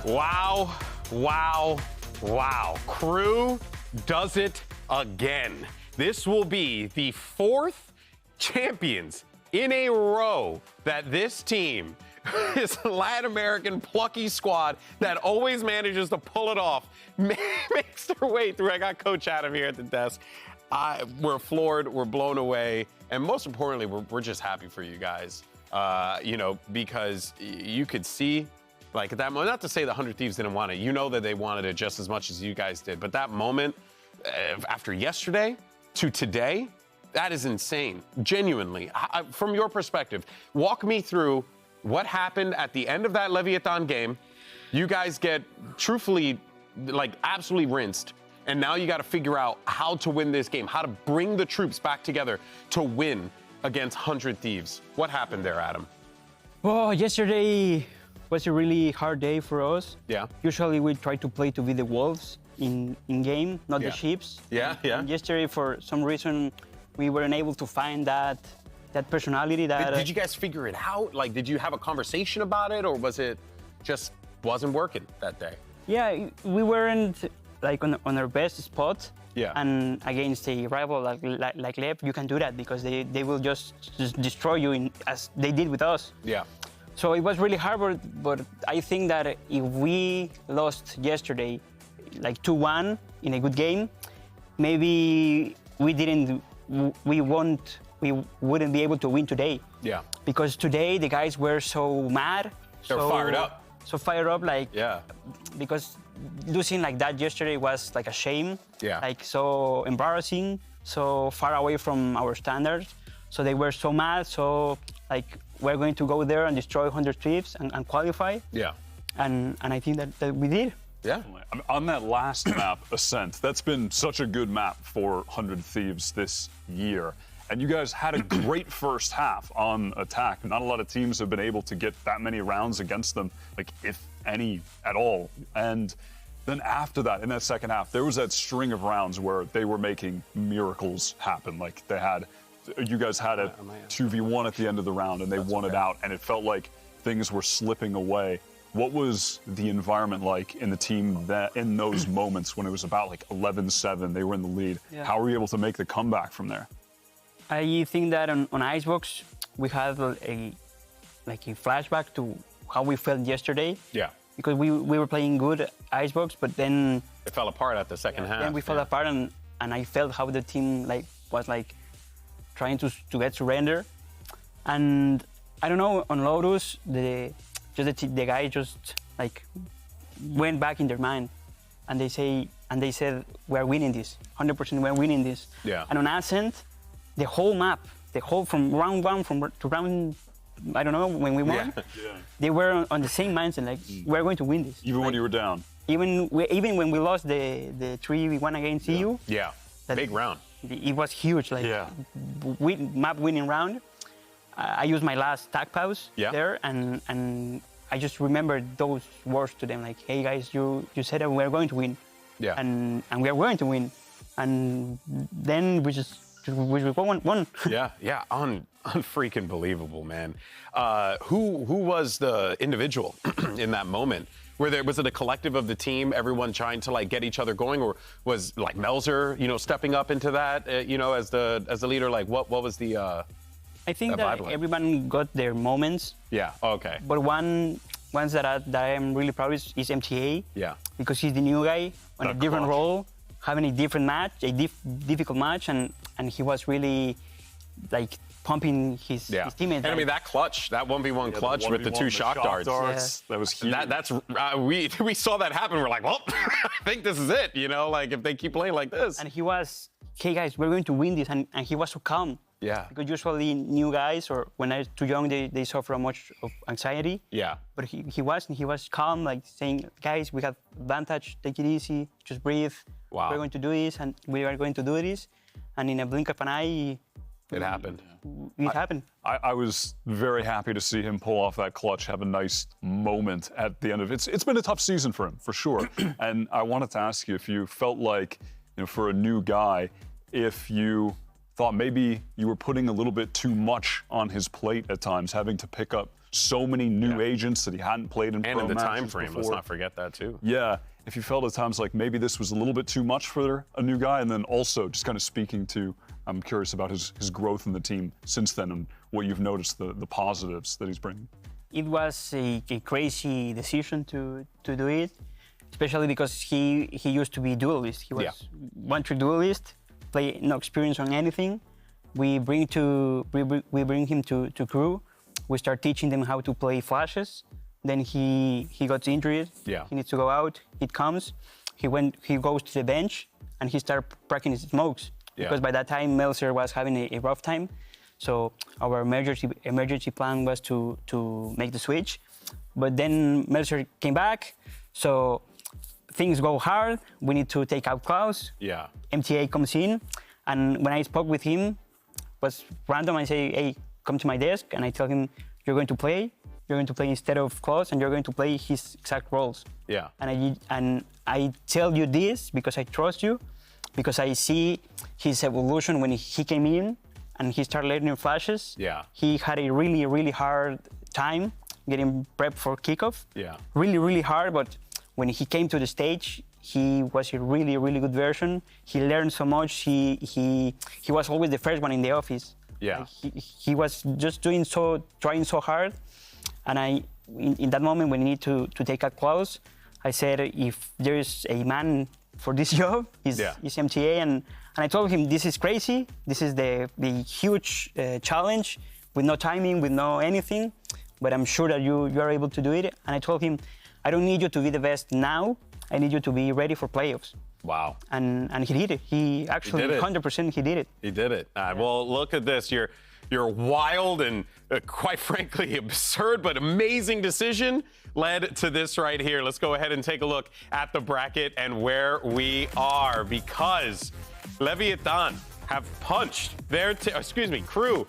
Wow, wow, wow. Crew does it again. This will be the fourth champions in a row that this team, this Latin American plucky squad that always manages to pull it off, makes their way through. I got Coach Adam here at the desk. We're floored, we're blown away, and most importantly, we're just happy for you guys. Because you could see, like at that moment, not to say the 100 Thieves didn't want it, you know that they wanted it just as much as you guys did, but that moment, after yesterday to today, that is insane, genuinely. From your perspective, walk me through what happened at the end of that Leviathan game. You guys get truthfully, like absolutely rinsed, and now you got to figure out how to win this game, how to bring the troops back together to win against 100 Thieves. What happened there, Adam? Well, yesterday was a really hard day for us. Yeah. Usually we try to play to be the wolves in game, not the sheeps. Yeah, yeah. And yesterday, for some reason, we weren't able to find that personality. Did you guys figure it out? Like, did you have a conversation about it, or was it just wasn't working that day? Yeah, we weren't like on our best spot. Yeah. And against a rival like Lev, you can do that because they will just destroy you as they did with us. Yeah. So it was really hard, but I think that if we lost yesterday, like 2-1 in a good game, maybe we wouldn't be able to win today. Yeah. Because today the guys were so mad. They're fired up. So fired up, like, yeah. Because losing like that yesterday was like a shame. Yeah. Like so embarrassing, so far away from our standards. So they were so mad. So like we're going to go there and destroy 100 Thieves and qualify. Yeah. And I think that we did. Yeah. On that last map, Ascent, that's been such a good map for 100 Thieves this year. And you guys had a great first half on attack. Not a lot of teams have been able to get that many rounds against them, like if any at all. And then after that, in that second half, there was that string of rounds where they were making miracles happen. Like you guys had a 2v1 at the end of the round and they won it out, and it felt like things were slipping away. What was the environment like in the team in those moments when it was about like 11-7, they were in the lead? Yeah. How were you able to make the comeback from there? I think that on Icebox, we had a flashback to how we felt yesterday. Yeah. Because we were playing good Icebox, but then it fell apart at the second half. Then we fell apart, and I felt how the team was trying to get surrender. And I don't know, on Lotus, the guy just went back in their mind, and they said we're winning this, 100% we're winning this. Yeah. And on Ascent, the whole map, from round one to round, I don't know, when we won, they were on the same mindset, like we're going to win this. Even when you were down. Even when we lost the 3v1 against EU. Yeah. Big round. It was huge, map winning round. I used my last tag pause there, and I just remembered those words to them, like, hey guys, you said that we're going to win. Yeah. And we are going to win. And then we won. Yeah, unfreaking believable, man. Who was the individual in that moment? Was it a collective of the team, everyone trying to get each other going, or was Melzer, stepping up into that, as the leader? Like, what was the? I think that everyone got their moments. Yeah. Okay. But ones that I am really proud of is MTA. Yeah. Because he's the new guy on a different role, having a different match, a difficult match, and he was really pumping his teammates. And I mean that clutch, that 1v1 clutch with the two shock darts. That was huge. We saw that happen. We're like, well, I think this is it. If they keep playing like this. And he was, hey guys, we're going to win this, and he was so calm. Yeah. Because usually new guys, or when they're too young, they suffer much of anxiety. Yeah. But he was calm, saying, guys, we have advantage, take it easy, just breathe. Wow. We're going to do this, and we are going to do this. And in a blink of an eye, it happened. It happened. I was very happy to see him pull off that clutch, have a nice moment at the end of it. It's been a tough season for him, for sure. And I wanted to ask you if you felt like, for a new guy, if you thought maybe you were putting a little bit too much on his plate at times, having to pick up so many new agents that he hadn't played in And pro in the matches time frame, let's before. not forget that too. Yeah, if you felt at times like maybe this was a little bit too much for a new guy, and then also just kind of speaking to, I'm curious about his growth in the team since then and what you've noticed, the positives that he's bringing. It was a crazy decision to do it, especially because he used to be duelist. He was one-trick duelist, play no experience on anything. We bring him to crew. We start teaching them how to play flashes. Then he got injured. Yeah. He needs to go out. It comes. He goes to the bench and he started practicing smokes. Yeah. Because by that time Melzer was having a rough time. So our emergency plan was to make the switch. But then Melzer came back. So things go hard. We need to take out Klaus. Yeah. MTA comes in. And when I spoke with him, was random. I say, hey, come to my desk. And I tell him, you're going to play. You're going to play instead of Klaus, and you're going to play his exact roles. Yeah. And I tell you this because I trust you, because I see his evolution when he came in and he started learning flashes. Yeah. He had a really, really hard time getting prepped for kickoff. Yeah. Really, really hard, but when he came to the stage, he was a really, really good version. He learned so much. He was always the first one in the office. Yeah. Like he was just trying so hard. And in that moment when he needed to take out Klaus, I said, if there is a man for this job, is MTA. And I told him, this is crazy. This is the huge challenge with no timing, with no anything. But I'm sure that you are able to do it. And I told him, I don't need you to be the best now. I need you to be ready for playoffs. Wow. And he did it. He actually, 100% he did it. He did it. Well, look at this. Your wild and quite frankly absurd but amazing decision led to this right here. Let's go ahead and take a look at the bracket and where we are, because Leviathan have punched their Crew.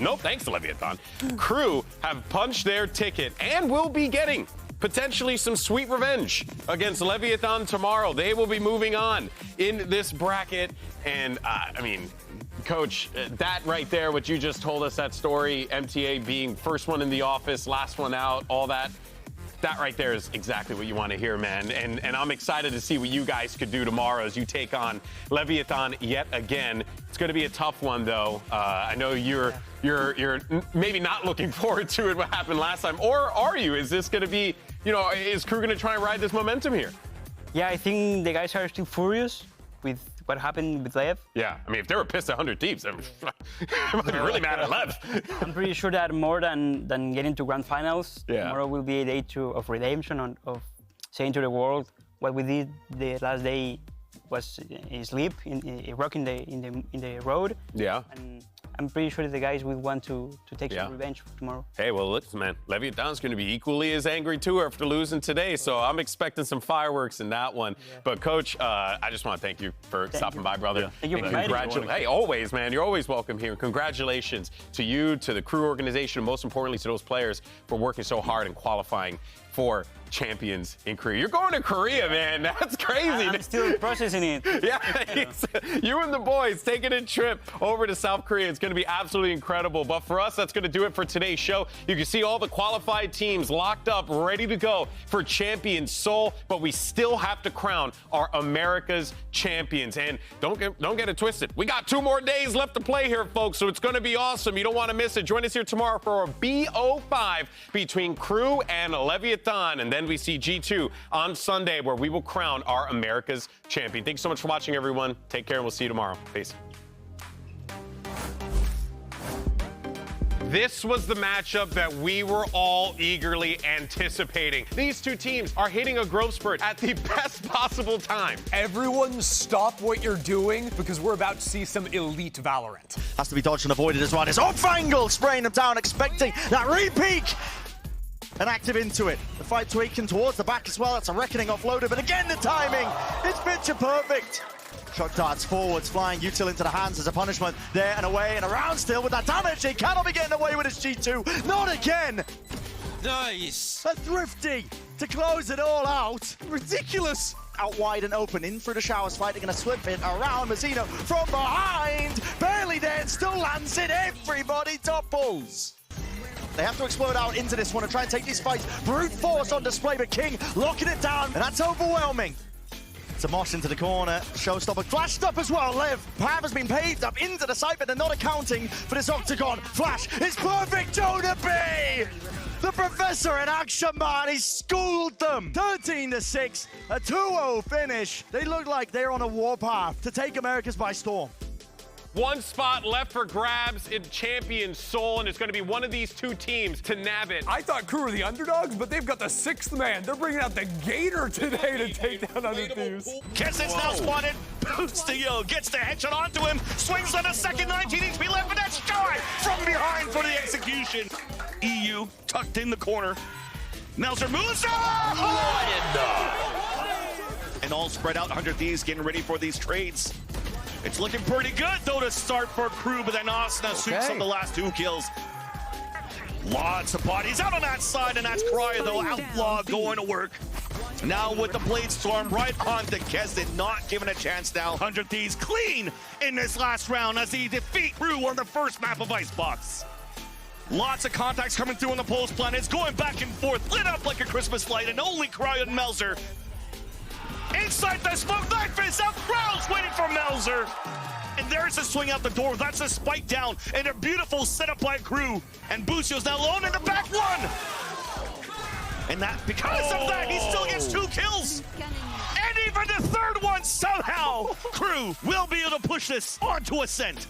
No thanks to Leviathan. Crew have punched their ticket and will be getting potentially some sweet revenge against Leviathan tomorrow. They will be moving on in this bracket. And I mean, Coach, that right there, what you just told us, that story, MTA being first one in the office, last one out, all that right there is exactly what you want to hear, man. And I'm excited to see what you guys could do tomorrow as you take on Leviathan yet again. It's going to be a tough one, though. I know you're maybe not looking forward to it, what happened last time. Or are you? Is this going to be, is Crew going to try and ride this momentum here? Yeah, I think the guys are still furious with what happened with Lev. Yeah, I mean, if they were pissed at 100 Thieves, they might be really mad at Lev. I'm pretty sure that more than getting to grand finals, Yeah. tomorrow will be a day of redemption, of saying to the world what we did the last day was a slip, a rock in the road. Yeah. And I'm pretty sure the guys will want to take some revenge tomorrow. Hey, well, listen, man, Leviathan's going to be equally as angry too after losing today, so I'm expecting some fireworks in that one. Yeah. But Coach, I just want to thank you for stopping by, brother. Yeah. Thank you for inviting me. Hey, always, man, you're always welcome here. Congratulations to you, to the Crew organization, and most importantly to those players for working so hard and qualifying for champions in Korea. You're going to Korea, man. That's crazy. I'm still processing it. Yeah, you and the boys taking a trip over to South Korea. It's going to be absolutely incredible. But for us, that's going to do it for today's show. You can see all the qualified teams locked up, ready to go for Champion Seoul. But we still have to crown our America's champions. And don't get it twisted. We got 2 more days left to play here, folks. So it's going to be awesome. You don't want to miss it. Join us here tomorrow for a BO5 between Crew and Leviathan. And then we see G2 on Sunday, where we will crown our America's champion. Thanks so much for watching, everyone. Take care, and we'll see you tomorrow. Peace. This was the matchup that we were all eagerly anticipating. These two teams are hitting a growth spurt at the best possible time. Everyone stop what you're doing, because we're about to see some elite Valorant. Has to be dodged and avoided as well. It's off angle, spraying them down, expecting that re-peek. And active into it. The fight tweaking towards the back as well. That's a reckoning offloader, but again the timing. It's picture perfect. Shock darts forwards, flying Util into the hands as a punishment. There and away and around still with that damage. He cannot be getting away with his G2. Not again. Nice. A Thrifty to close it all out. Ridiculous. Out wide and open, in through the showers, fighting in a swift hit around Mazzino from behind. Barely there, still lands it. Everybody topples. They have to explode out into this one and try and take these fights. Brute force on display, but King locking it down, and that's overwhelming. It's a Mosh into the corner. Showstopper flashed up as well. Liv, path has been paved up into the site, but they're not accounting for this octagon. Flash is perfect. Jonah B! The professor in action, man. He schooled them. 13-6, a 2-0 finish. They look like they're on a warpath to take Americas by storm. One spot left for grabs in Champion Soul, and it's going to be one of these two teams to nab it. I thought Crew were the underdogs, but they've got the sixth man. They're bringing out the Gator today to take down 100 Thieves. Kesset's now spotted. Boosting gets the headshot onto him. Swings on a second, 19 HP left, but that's Shy from behind for the execution. EU tucked in the corner. Melzer moves. And all spread out. 100 Thieves getting ready for these trades. It's looking pretty good, though, to start for Crew, but then Asuna sweeps up the last 2 kills. Lots of bodies out on that side, and that's Cryo, though. Outlaw going to work. Now with the Blade Storm right on to Kesset, not given a chance now. 100 Thieves clean in this last round as he defeat Crew on the first map of Icebox. Lots of contacts coming through on the post plan. It's going back and forth, lit up like a Christmas light, and only Cryo and Melzer. Inside the smoke, knife is out, crowds waiting for Melzer. And there's a swing out the door, that's a spike down, and a beautiful setup by Crew. And Bucio's now alone in the back one. And that, because of that, he still gets 2 kills. And even the third one somehow, Crew will be able to push this onto Ascent.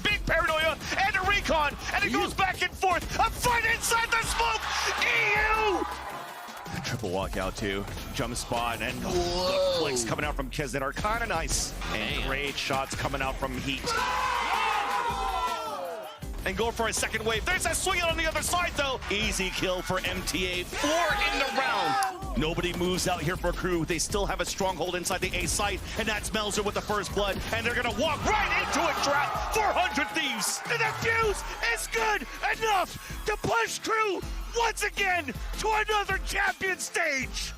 Big paranoia and a recon, and it goes back and forth. A fight inside the smoke, EU! Triple walkout too, jump spot, and the flicks coming out from Kesset are kind of nice. And great shots coming out from Heat. And go for a second wave. There's a swing out on the other side though. Easy kill for MTA, 4 in the round. Nobody moves out here for Crew. They still have a stronghold inside the A site, and that's Melzer with the first blood. And they're gonna walk right into a trap. 400 Thieves. And the fuse is good enough to push Crew once again to another champion stage.